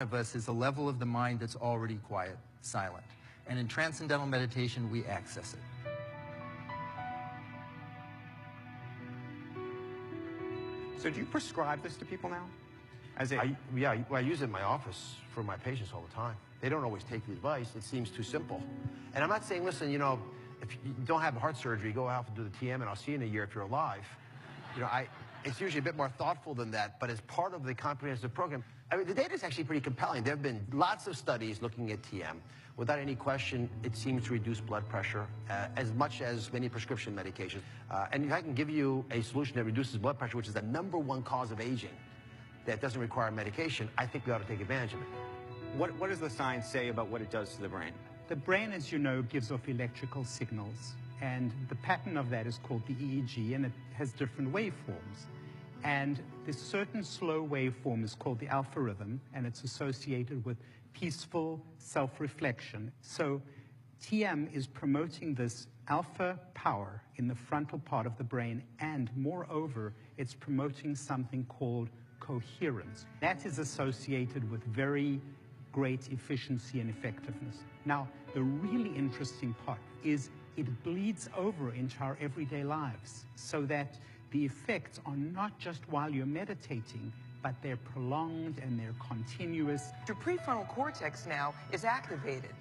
of us is a level of the mind that's already quiet, silent. And in transcendental meditation, we access it. So do you prescribe this to people now? I use it in my office for my patients all the time. They don't always take the advice. It seems too simple. And I'm not saying, listen, you know, if you don't have heart surgery, go out and do the TM, and I'll see you in a year if you're alive. You know, it's usually a bit more thoughtful than that, but as part of the comprehensive program, I mean, the data is actually pretty compelling. There have been lots of studies looking at TM. Without any question, it seems to reduce blood pressure as much as many prescription medications. And if I can give you a solution that reduces blood pressure, which is the #1 cause of aging, that doesn't require medication, I think we ought to take advantage of it. What does the science say about what it does to the brain? The brain, as you know, gives off electrical signals, and the pattern of that is called the EEG, and it has different waveforms. And this certain slow waveform is called the alpha rhythm, and it's associated with peaceful self-reflection. So TM is promoting this alpha power in the frontal part of the brain, and moreover, it's promoting something called coherence. That is associated with very great efficiency and effectiveness. Now, the really interesting part is it bleeds over into our everyday lives, so that the effects are not just while you're meditating, but they're prolonged and they're continuous. Your prefrontal cortex now is activated.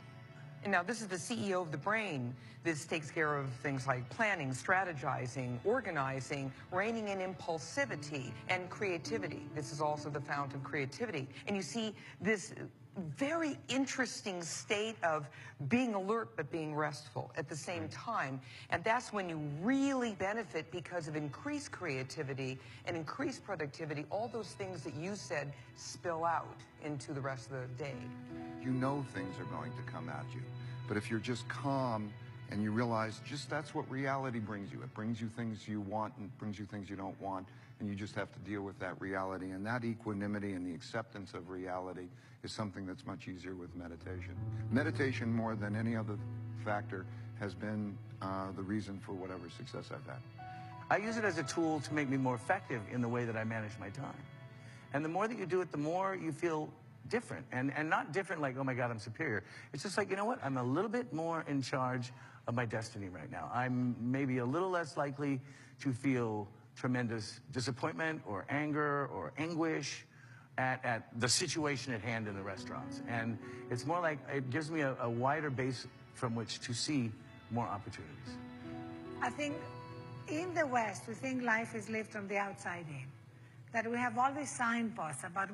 And now this is the CEO of the brain. This takes care of things like planning, strategizing, organizing, reining in impulsivity and creativity. This is also the fount of creativity. And you see this very interesting state of being alert but being restful at the same time. And that's when you really benefit because of increased creativity and increased productivity. All those things that you said spill out into the rest of the day. You know things are going to come at you. But if you're just calm and you realize just that's what reality brings you. It brings you things you want and brings you things you don't want, and you just have to deal with that reality. And that equanimity and the acceptance of reality is something that's much easier with meditation. Meditation, more than any other factor, has been the reason for whatever success I've had. I use it as a tool to make me more effective in the way that I manage my time. And the more that you do it, the more you feel different. And not different like, oh my God, I'm superior. It's just like, you know what? I'm a little bit more in charge of my destiny right now. I'm maybe a little less likely to feel tremendous disappointment or anger or anguish at the situation at hand in the restaurants. And it's more like it gives me a wider base from which to see more opportunities. I think in the West, we think life is lived from the outside in, that we have all these signposts about